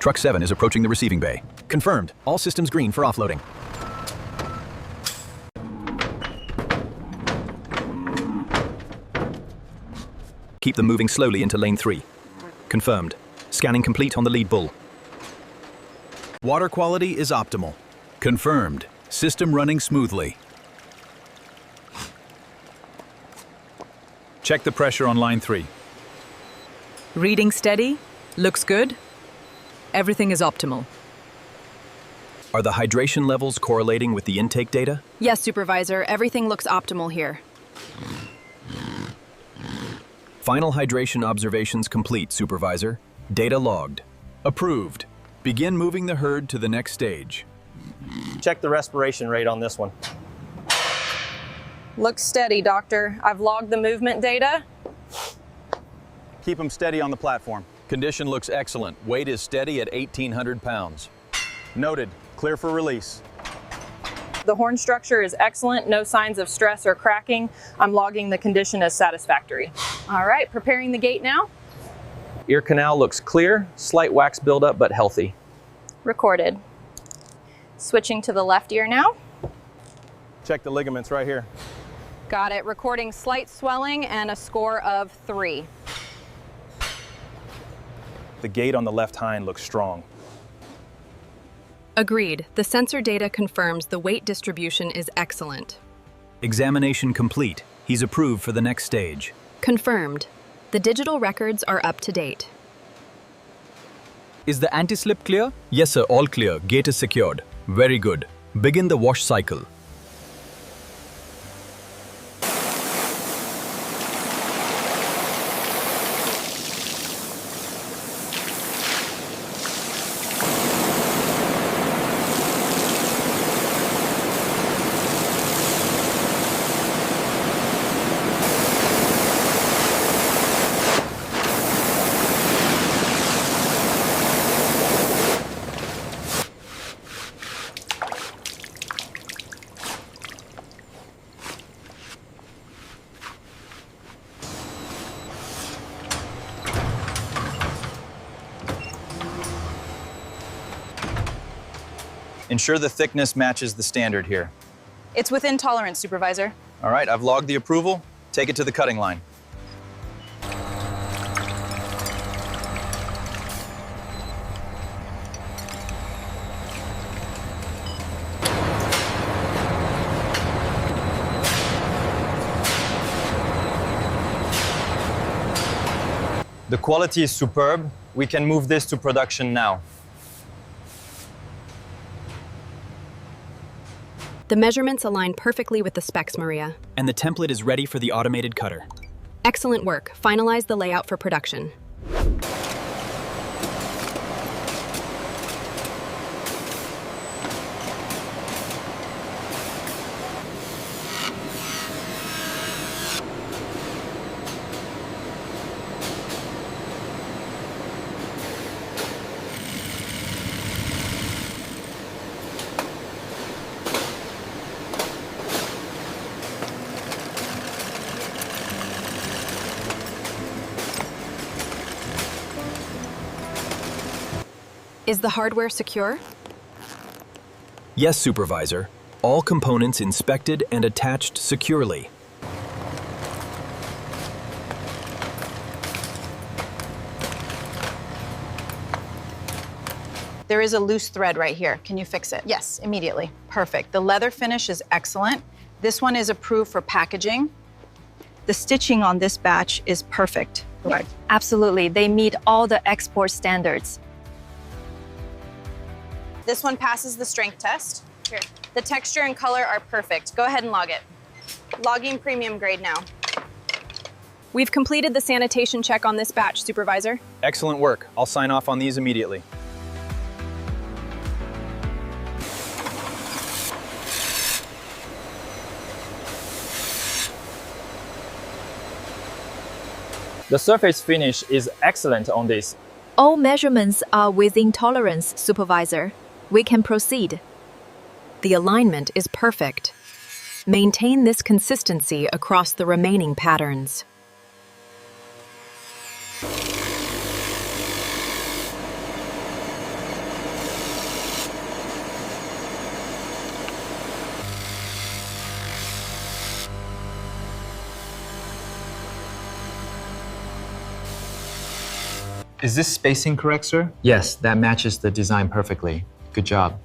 Truck 7 is approaching the receiving bay. Confirmed. All systems green for offloading. Keep them moving slowly into lane 3. Confirmed. Scanning complete on the lead bull. Water quality is optimal. Confirmed. System running smoothly. Check the pressure on line 3. Reading steady. Looks good. Everything is optimal. Are the hydration levels correlating with the intake data? Yes, Supervisor. Everything looks optimal here. Final hydration observations complete, Supervisor. Data logged. Approved. Begin moving the herd to the next stage. Check the respiration rate on this one. Looks steady, Doctor. I've logged the movement data. Keep them steady on the platform. Condition looks excellent. Weight is steady at 1,800 pounds. Noted. Clear for release. The horn structure is excellent. No signs of stress or cracking. I'm logging the condition as satisfactory. All right, preparing the gate now. Ear canal looks clear. Slight wax buildup, but healthy. Recorded. Switching to the left ear now. Check the ligaments right here. Got it. Recording slight swelling and a score of 3. The gait on the left hind looks strong. Agreed. The sensor data confirms the weight distribution is excellent. Examination complete. He's approved for the next stage. Confirmed. The digital records are up to date. Is the anti-slip clear? Yes, sir. All clear. Gate is secured. Very good. Begin the wash cycle. Ensure the thickness matches the standard here. It's within tolerance, Supervisor. All right, I've logged the approval. Take it to the cutting line. The quality is superb. We can move this to production now. The measurements align perfectly with the specs, Maria. And the template is ready for the automated cutter. Excellent work. Finalize the layout for production. Is the hardware secure? Yes, Supervisor. All components inspected and attached securely. There is a loose thread right here. Can you fix it? Yes, immediately. Perfect. The leather finish is excellent. This one is approved for packaging. The stitching on this batch is perfect. Right. Absolutely. They meet all the export standards. This one passes the strength test. Here. The texture and color are perfect. Go ahead and log it. Logging premium grade now. We've completed the sanitation check on this batch, Supervisor. Excellent work. I'll sign off on these immediately. The surface finish is excellent on this. All measurements are within tolerance, Supervisor. We can proceed. The alignment is perfect. Maintain this consistency across the remaining patterns. Is this spacing correct, sir? Yes, that matches the design perfectly. Good job.